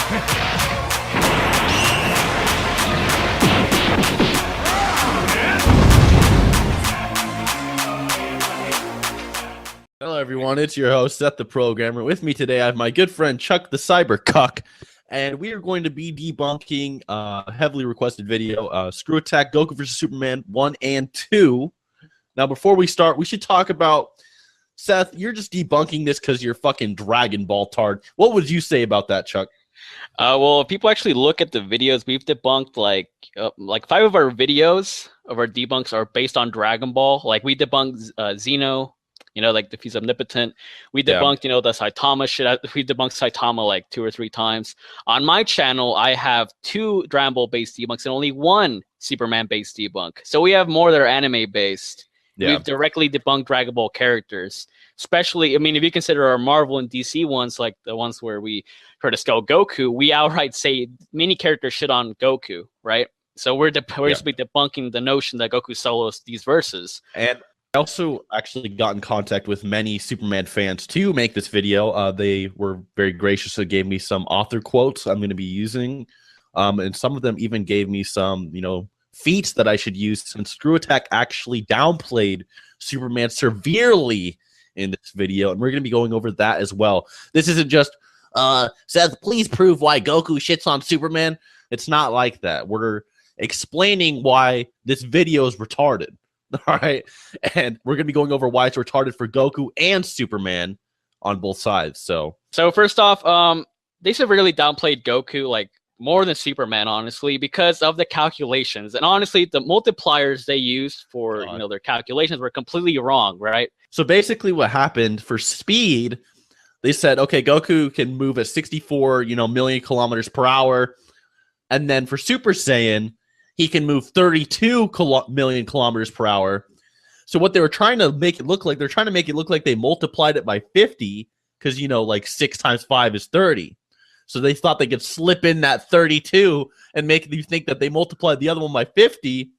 Hello, everyone. It's your host, SethTheProgrammer. With me today, I have my good friend, Chuck the Cybercuck, and we are going to be debunking a heavily requested video, ScrewAttack Goku vs. Superman 1 and 2. Now, before we start, we should talk about, Seth, you're just debunking this because you're fucking Dragon Ball tard. What would you say about that, Chuck? Well, if people actually look at the videos, we've debunked like 5 of our videos of our debunks are based on Dragon Ball. Like we debunked Zeno, you know, like if he's omnipotent. We debunked, you know, the Saitama shit. We debunked Saitama like 2 or 3 times. On my channel, I have 2 Dragon Ball based debunks and only 1 Superman based debunk. So we have more that are anime based. Yeah. We've directly debunked Dragon Ball characters. Especially, I mean, if you consider our Marvel and DC ones, like the ones where we try to scale Goku, we outright say many characters shit on Goku, right? So we're basically debunking the notion that Goku solos these verses. And I also actually got in contact with many Superman fans to make this video. They were very gracious and gave me some author quotes I'm going to be using. And some of them even gave me some, you know, feats that I should use, since ScrewAttack actually downplayed Superman severely in this video, and we're going to be going over that as well. This isn't just, Seth, please prove why Goku shits on Superman. It's not like that. We're explaining why this video is retarded, all right? And we're going to be going over why it's retarded for Goku and Superman on both sides. So first off, they severely downplayed Goku, like, more than Superman, honestly, because of the calculations. And honestly, the multipliers they used for you know, their calculations were completely wrong, right? So basically what happened for speed, they said, okay, Goku can move at 64, you know, million kilometers per hour. And then for Super Saiyan, he can move 32 million kilometers per hour. So what they were trying to make it look like, they're trying to make it look like they multiplied it by 50, because, you know, like 6 times 5 is 30. So they thought they could slip in that 32 and make you think that they multiplied the other one by 50.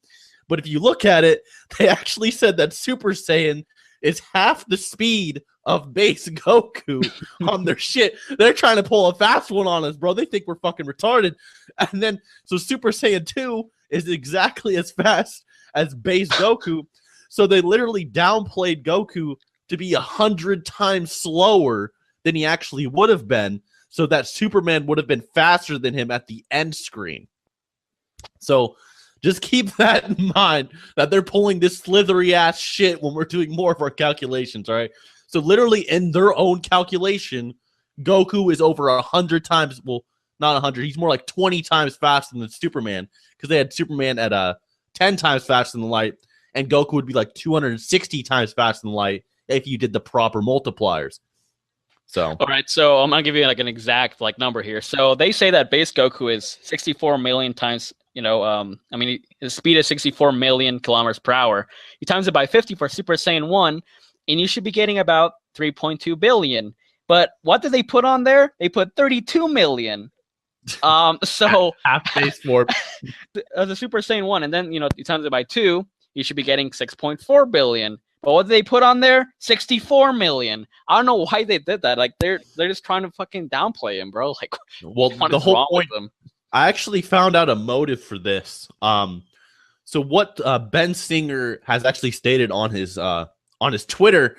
But if you look at it, they actually said that Super Saiyan is half the speed of base Goku on their shit. They're trying to pull a fast one on us, bro. They think we're fucking retarded. And then, so Super Saiyan 2 is exactly as fast as base Goku. So they literally downplayed Goku to be 100 times slower than he actually would have been, so that Superman would have been faster than him at the end screen. So just keep that in mind, that they're pulling this slithery ass shit when we're doing more of our calculations, all right? So literally in their own calculation, Goku is over 100 times, well, not 100, he's more like 20 times faster than Superman, because they had Superman at 10 times faster than light, and Goku would be like 260 times faster than light if you did the proper multipliers. So all right, so I'm gonna give you like an exact like number here. So they say that base Goku is 64 million times, you know, I mean, his speed is 64 million kilometers per hour. You times it by 50 for Super Saiyan 1, and you should be getting about 3.2 billion. But what did they put on there? They put 32 million. So half base form the Super Saiyan 1, and then, you know, you times it by 2, you should be getting 6.4 billion. But what did they put on there? 64 million. I don't know why they did that. Like they're just trying to fucking downplay him, bro. Like, well, the whole point. I actually found out a motive for this. So what Ben Singer has actually stated on his Twitter,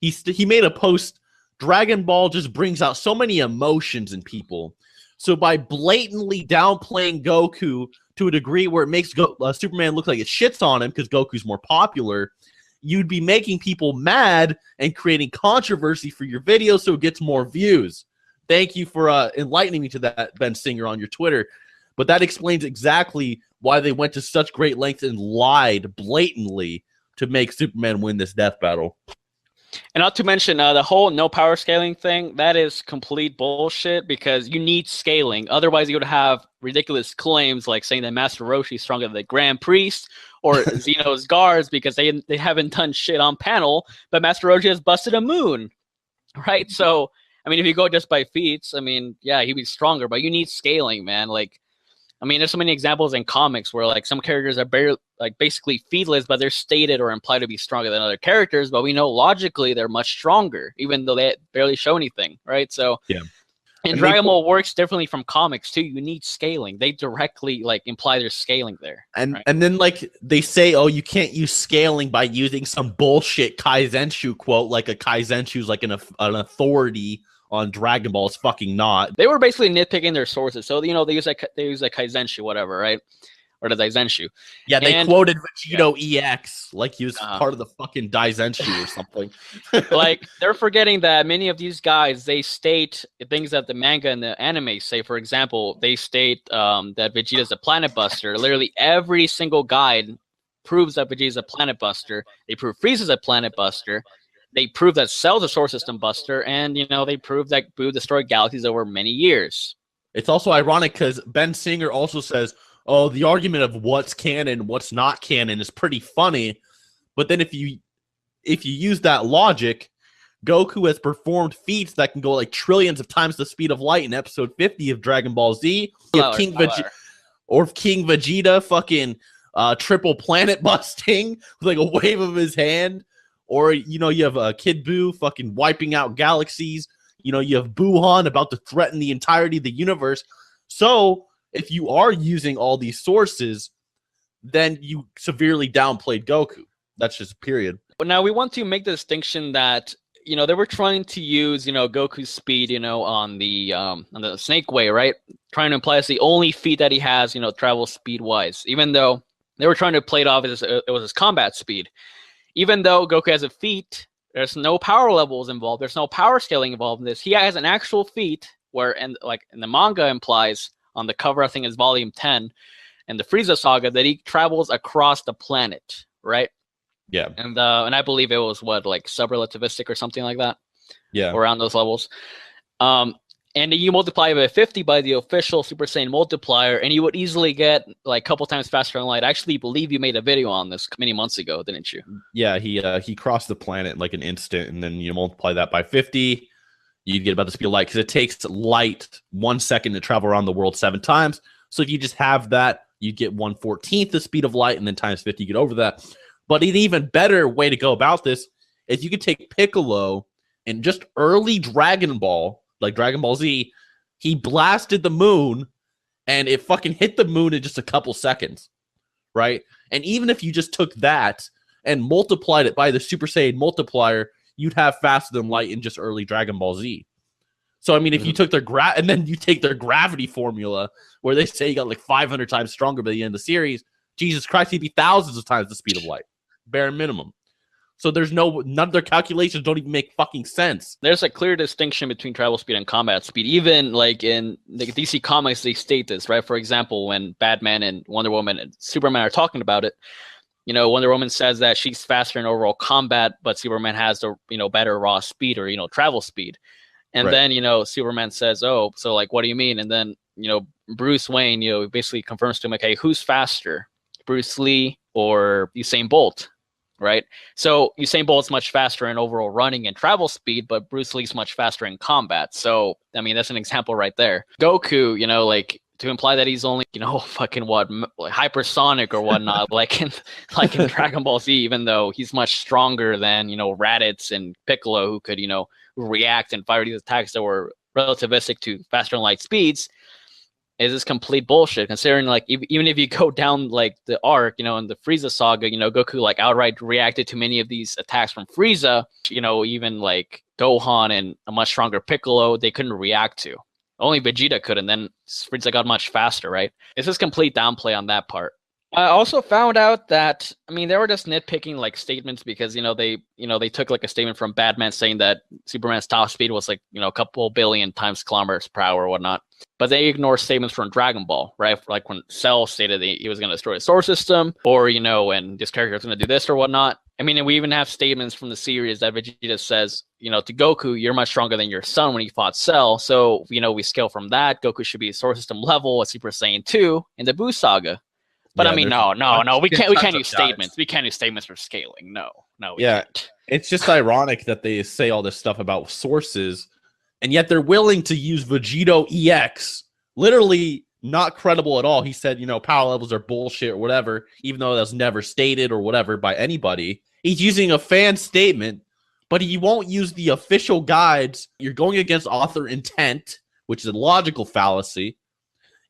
he made a post. Dragon Ball just brings out so many emotions in people. So by blatantly downplaying Goku to a degree where it makes Superman look like it shits on him because Goku's more popular, you'd be making people mad and creating controversy for your video so it gets more views. Thank you for enlightening me to that, Ben Singer, on your Twitter. But that explains exactly why they went to such great lengths and lied blatantly to make Superman win this death battle. And not to mention the whole no power scaling thing, that is complete bullshit, because you need scaling. Otherwise, you would have ridiculous claims like saying that Master Roshi is stronger than the Grand Priest or Xeno's guards because they haven't done shit on panel, but Master Roshi has busted a moon, right? So, I mean, if you go just by feats, I mean, yeah, he'd be stronger, but you need scaling, man. Like, I mean, there's so many examples in comics where like some characters are barely, like basically featless, but they're stated or implied to be stronger than other characters. But we know logically they're much stronger, even though they barely show anything, right? So yeah. And And Dragon Ball works differently from comics too. You need scaling. They directly like imply there's scaling there. And right? and then like they say, oh, you can't use scaling by using some bullshit Kaizenshu quote, like a Kaizenshu's like an authority on Dragon Ball. It's fucking not. They were basically nitpicking their sources. So they use like Kaizenshu, whatever, right? Or the Daizenshu. Yeah, they And- quoted Vegito EX like he was Uh-huh. part of the fucking Daizenshu or something. Like they're forgetting that many of these guys, they state things that the manga and the anime say. For example, they state that Vegeta's a planet buster. Literally every single guide proves that Vegeta's a planet buster. They prove Frieza's a planet buster. They prove that Cell's a solar system buster, and they prove that Boo destroyed galaxies over many years. It's also ironic because Ben Singer also says, oh, the argument of what's canon, what's not canon is pretty funny. But then if you use that logic, Goku has performed feats that can go like trillions of times the speed of light in episode 50 of Dragon Ball Z. You have King Vegeta fucking triple planet busting with like a wave of his hand. Or, you have Kid Buu fucking wiping out galaxies. You have Buhan about to threaten the entirety of the universe. So if you are using all these sources, then you severely downplayed Goku. That's just period. But now we want to make the distinction that they were trying to use Goku's speed on the Snake Way, right? Trying to imply it's the only feat that he has travel speed wise. Even though they were trying to play it off as it was his combat speed. Even though Goku has a feat, there's no power levels involved. There's no power scaling involved in this. He has an actual feat where, and like in the manga implies on the cover, I think it's volume 10, and the Frieza saga, that he travels across the planet, right? Yeah. And I believe it was like subrelativistic or something like that. Yeah. Around those levels. And then you multiply it by 50 by the official Super Saiyan multiplier, and you would easily get like a couple times faster in light. I actually believe you made a video on this many months ago, didn't you? Yeah, he crossed the planet in like an instant, and then you multiply that by 50, you'd get about the speed of light, because it takes light 1 second to travel around the world 7 times. So if you just have that, you get 1/14 the speed of light, and then times 50, you get over that. But an even better way to go about this is you could take Piccolo and just early Dragon Ball, like Dragon Ball Z, he blasted the moon, and it fucking hit the moon in just a couple seconds, right? And even if you just took that and multiplied it by the Super Saiyan multiplier, you'd have faster than light in just early Dragon Ball Z. So, I mean, if you took their and then you take their gravity formula, where they say you got like 500 times stronger by the end of the series, Jesus Christ, he'd be thousands of times the speed of light, bare minimum. So there's none of their calculations don't even make fucking sense. There's a clear distinction between travel speed and combat speed. Even like in the DC comics, they state this, right? For example, when Batman and Wonder Woman and Superman are talking about it, Wonder Woman says that she's faster in overall combat, but Superman has the better raw speed or travel speed. And then Superman says, "Oh, so like what do you mean?" And then Bruce Wayne basically confirms to him, "Okay, who's faster, Bruce Lee or Usain Bolt?" Right? So Usain Bolt's much faster in overall running and travel speed, but Bruce Lee's much faster in combat. So, I mean, that's an example right there. Goku, like to imply that he's only, fucking what, like hypersonic or whatnot, like in Dragon Ball Z, even though he's much stronger than, Raditz and Piccolo, who could, react and fire these attacks that were relativistic to faster than light speeds. Is this complete bullshit, considering like even if you go down like the arc, in the Frieza saga, Goku like outright reacted to many of these attacks from Frieza, even like Gohan and a much stronger Piccolo, they couldn't react to. Only Vegeta could, and then Frieza got much faster, right? It's just complete downplay on that part. I also found out that, they were just nitpicking like statements because, they took like a statement from Batman saying that Superman's top speed was like, a couple billion times kilometers per hour or whatnot. But they ignore statements from Dragon Ball, right? Like when Cell stated that he was going to destroy the solar system, or, and this character was going to do this or whatnot. And we even have statements from the series that Vegeta says, to Goku, you're much stronger than your son when he fought Cell. So, we scale from that. Goku should be solar system level at Super Saiyan 2 in the Buu saga. But Yeah, no. We can't use statements. We can't use statements for scaling. No, we can't. It's just ironic that they say all this stuff about sources, and yet they're willing to use Vegito EX. Literally not credible at all. He said, power levels are bullshit or whatever, even though that was never stated or whatever by anybody. He's using a fan statement, but he won't use the official guides. You're going against author intent, which is a logical fallacy.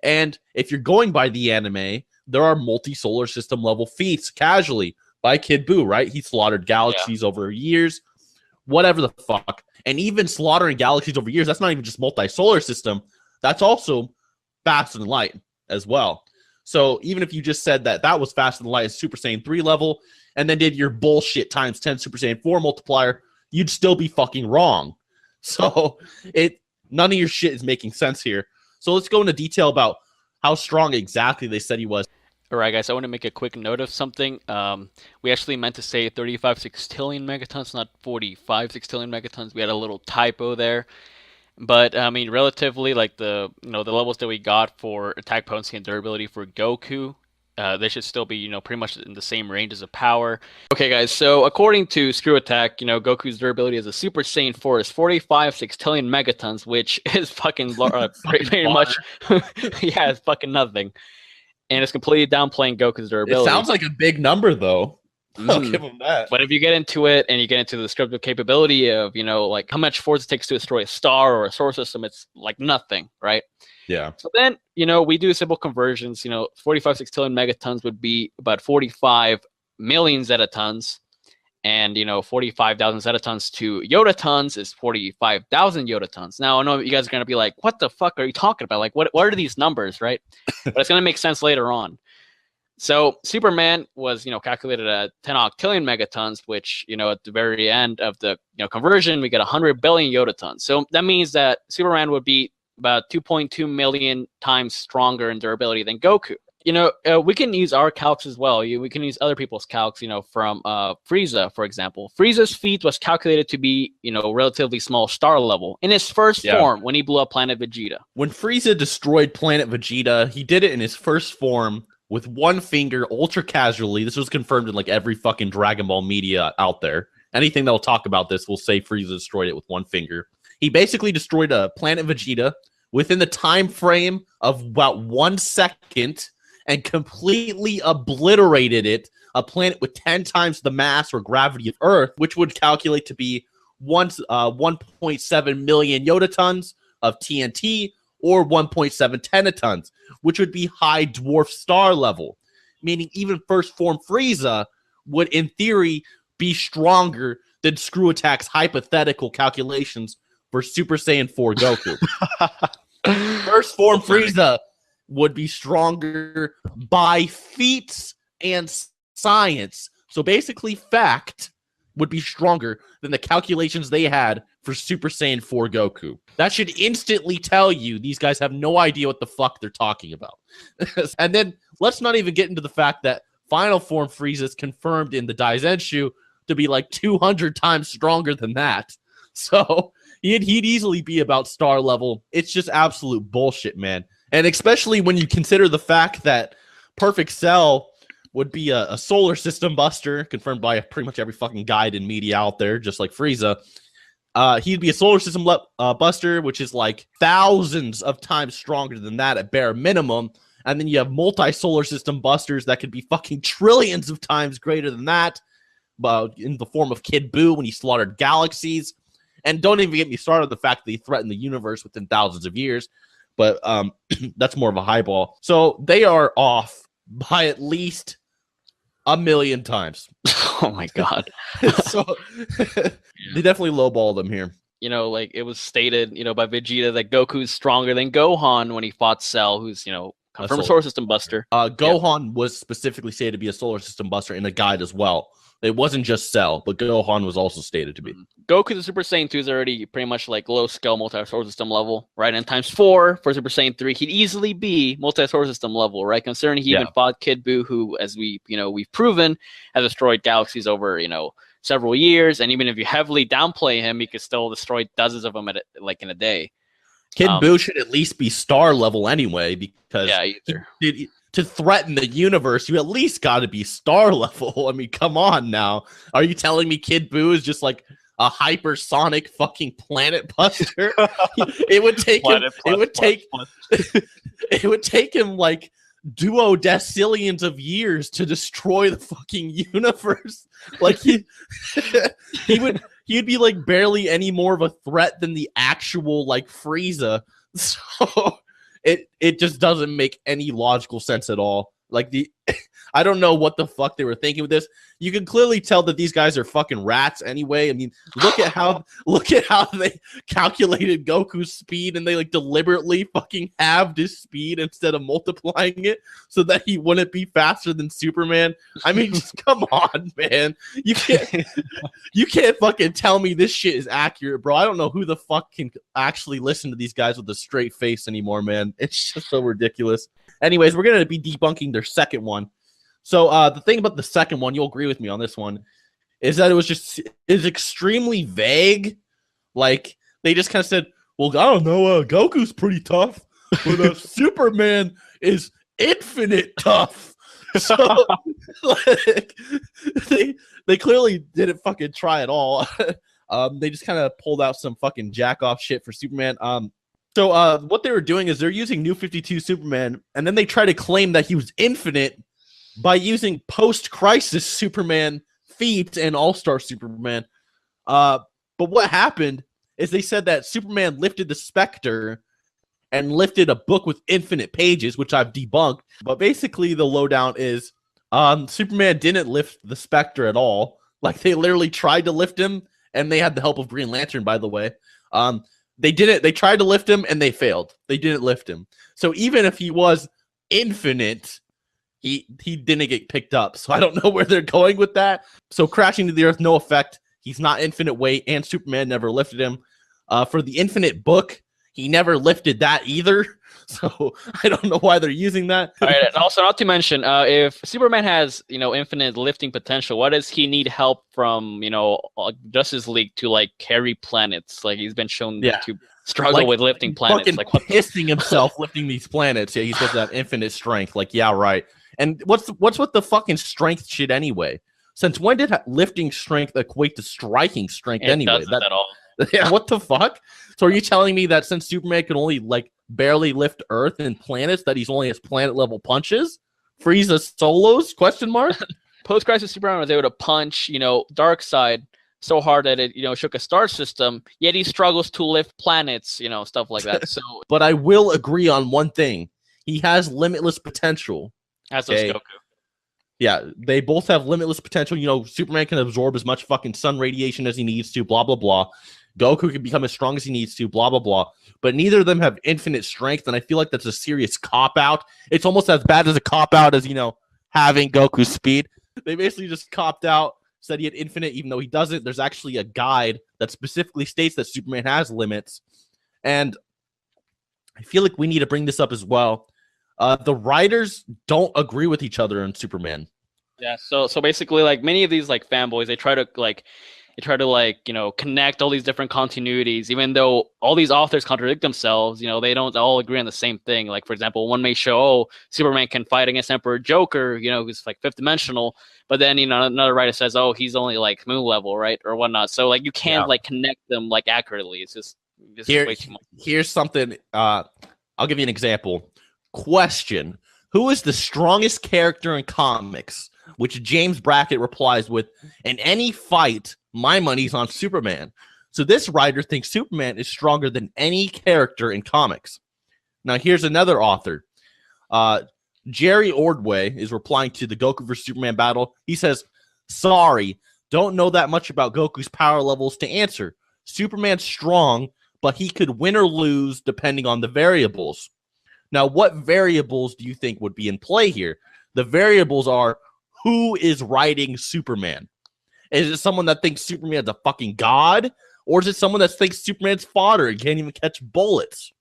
And if you're going by the anime, there are multi-solar system level feats casually by Kid Buu, right? He slaughtered galaxies over years, whatever the fuck. And even slaughtering galaxies over years, that's not even just multi-solar system. That's also faster than light as well. So even if you just said that that was faster than light at Super Saiyan 3 level, and then did your bullshit times 10 Super Saiyan 4 multiplier, you'd still be fucking wrong. So none of your shit is making sense here. So let's go into detail about how strong exactly they said he was. All right, guys, I want to make a quick note of something. We actually meant to say 35 sextillion megatons, not 45 sextillion megatons. We had a little typo there. But I mean, relatively, like the levels that we got for attack potency and durability for Goku, they should still be pretty much in the same ranges of power. Okay, guys. So according to ScrewAttack, Goku's durability as a Super Saiyan 4 is 45 sextillion megatons, which is fucking pretty much yeah, it's fucking nothing. And it's completely downplaying Goku's durability. It sounds like a big number, though. I'll give him that. But if you get into it and you get into the descriptive capability of, like how much force it takes to destroy a star or a solar system, it's like nothing, right? Yeah. So then, we do simple conversions. 45 sextillion megatons would be about 45 million zetatons. And, 45,000 zetatons to yotatons is 45,000 yotatons. Now, I know you guys are going to be like, what the fuck are you talking about? Like, what are these numbers, right? But it's going to make sense later on. So Superman was, calculated at 10 octillion megatons, which, at the very end of the conversion, we get 100 billion yotatons. So that means that Superman would be about 2.2 million times stronger in durability than Goku. We can use our calcs as well. We can use other people's calcs, from Frieza, for example. Frieza's feat was calculated to be, relatively small star level in his first form when he blew up planet Vegeta. When Frieza destroyed planet Vegeta, he did it in his first form with one finger, ultra casually. This was confirmed in like every fucking Dragon Ball media out there. Anything that will talk about this will say Frieza destroyed it with one finger. He basically destroyed a planet Vegeta within the time frame of about 1 second and completely obliterated it, a planet with 10 times the mass or gravity of Earth, which would calculate to be 1.7 million yotatons of TNT, or 1.7 tenatons, which would be high dwarf star level, meaning even first form Frieza would, in theory, be stronger than ScrewAttack's hypothetical calculations for Super Saiyan 4 Goku. First form Frieza would be stronger by feats and science. So basically, fact would be stronger than the calculations they had for Super Saiyan 4 Goku. That should instantly tell you these guys have no idea what the fuck they're talking about. And then let's not even get into the fact that final form Frieza is confirmed in the Daizenshu to be like 200 times stronger than that. So he'd easily be about star level. It's just absolute bullshit, man. And especially when you consider the fact that Perfect Cell would be a solar system buster, confirmed by pretty much every fucking guide and media out there, just like Frieza. He'd be a solar system buster, which is like thousands of times stronger than that at bare minimum. And then you have multi-solar system busters that could be fucking trillions of times greater than that, in the form of Kid Buu when he slaughtered galaxies. And don't even get me started on the fact that he threatened the universe within thousands of years. But that's more of a highball. So they are off by at least 1 million times. Oh my god. So they definitely lowballed them here. Like it was stated, by Vegeta that Goku's stronger than Gohan when he fought Cell, who's, confirmed a solar system buster. Gohan was specifically stated to be a solar system buster in a guide as well. It wasn't just Cell, but Gohan was also stated to be. Goku the Super Saiyan 2 is already pretty much like low-scale multi-solar system level, right? And times 4 for Super Saiyan 3, he'd easily be multi-solar system level, right? Considering he even fought Kid Buu, who, as we've proven, has destroyed galaxies over, several years. And even if you heavily downplay him, he could still destroy dozens of them in a day. Kid Buu should at least be star level anyway, because to threaten the universe, you at least got to be star level. I mean, come on now. Are you telling me Kid Buu is just like a hypersonic fucking planet buster? It would take him. It would take him like duodecillions of years to destroy the fucking universe. Like he he'd be like barely any more of a threat than the actual like Frieza. So it just doesn't make any logical sense at all. Like I don't know what the fuck they were thinking with this. You can clearly tell that these guys are fucking rats anyway. I mean, look at how they calculated Goku's speed, and they like deliberately fucking halved his speed instead of multiplying it so that he wouldn't be faster than Superman. I mean, just come on, man. You can't fucking tell me this shit is accurate, bro. I don't know who the fuck can actually listen to these guys with a straight face anymore, man. It's just so ridiculous. Anyways, we're going to be debunking their second one. So the thing about the second one, you'll agree with me on this one, is that it's extremely vague. Like, they just kind of said, well, I don't know, Goku's pretty tough, but Superman is infinite tough. So, like, they clearly didn't fucking try at all. They just kind of pulled out some fucking jack-off shit for Superman. So what they were doing is they're using New 52 Superman, and then they try to claim that he was infinite by using post-crisis Superman feats and All-Star Superman. But what happened is they said that Superman lifted the Spectre and lifted a book with infinite pages, which I've debunked. But basically the lowdown is Superman didn't lift the Spectre at all. Like, they literally tried to lift him, and they had the help of Green Lantern, by the way. They didn't. They tried to lift him, and they failed. They didn't lift him. So even if he was infinite, he didn't get picked up. So I don't know where they're going with that. So crashing to the earth, no effect. He's not infinite weight, and Superman never lifted him. For the infinite book, he never lifted that either. So I don't know why they're using that. All right, and also, not to mention, if Superman has, infinite lifting potential, why does he need help from, Justice League to like carry planets? Like, he's been shown to struggle with lifting planets. Like, pissing himself lifting these planets. Yeah, he's supposed to have infinite strength. Like, yeah, right. And what's with the fucking strength shit anyway? Since when did lifting strength equate to striking strength anyway? Doesn't at all. Yeah, what the fuck? So are you telling me that since Superman can only like barely lift Earth and planets, that he's only has planet level punches? Frieza solos? Question mark. Post-crisis Superman was able to punch, Darkseid so hard that it, shook a star system. Yet he struggles to lift planets, stuff like that. So, but I will agree on one thing: he has limitless potential. As does Goku. Yeah, they both have limitless potential. Superman can absorb as much fucking sun radiation as he needs to, blah, blah, blah. Goku can become as strong as he needs to, blah, blah, blah. But neither of them have infinite strength, and I feel like that's a serious cop-out. It's almost as bad as a cop-out as, having Goku's speed. They basically just copped out, said he had infinite, even though he doesn't. There's actually a guide that specifically states that Superman has limits. And I feel like we need to bring this up as well. The writers don't agree with each other on Superman. Yeah, so basically, like, many of these like fanboys, they try to connect all these different continuities, even though all these authors contradict themselves. They don't all agree on the same thing. Like, for example, one may show, Superman can fight against Emperor Joker, who's like fifth dimensional, but then another writer says, oh, he's only like moon level, right, or whatnot. So like, you can't like connect them like accurately. It's just way too much. Here's something. I'll give you an example. Question: who is the strongest character in comics? Which James Brackett replies with, in any fight, my money's on Superman. So this writer thinks Superman is stronger than any character in comics. Now here's another author. Jerry Ordway is replying to the Goku vs. Superman battle. He says, sorry, don't know that much about Goku's power levels to answer. Superman's strong, but he could win or lose depending on the variables. Now, what variables do you think would be in play here? The variables are, who is writing Superman? Is it someone that thinks Superman's a fucking god? Or is it someone that thinks Superman's fodder and can't even catch bullets?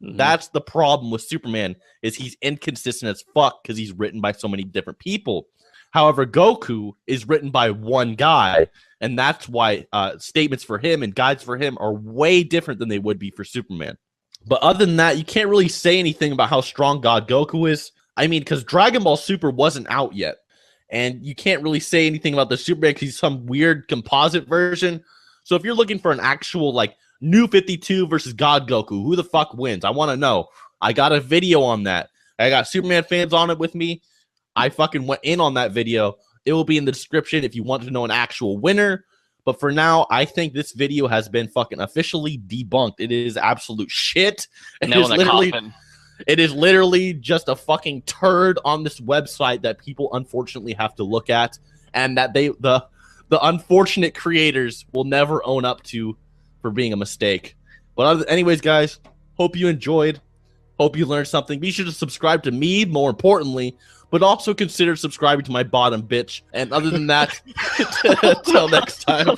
Mm-hmm. That's the problem with Superman, is he's inconsistent as fuck because he's written by so many different people. However, Goku is written by one guy, and that's why statements for him and guides for him are way different than they would be for Superman. But other than that, you can't really say anything about how strong God Goku is. I mean, because Dragon Ball Super wasn't out yet. And you can't really say anything about the Superman because he's some weird composite version. So if you're looking for an actual, like, New 52 versus God Goku, who the fuck wins? I want to know. I got a video on that. I got Superman fans on it with me. I fucking went in on that video. It will be in the description if you want to know an actual winner. But for now, I think this video has been fucking officially debunked. It is absolute shit. It is literally just a fucking turd on this website that people unfortunately have to look at, and that the unfortunate creators will never own up to for being a mistake. But anyways, guys, hope you enjoyed. Hope you learned something. Be sure to subscribe to me, more importantly, but also consider subscribing to my bottom bitch. And other than that, until next time.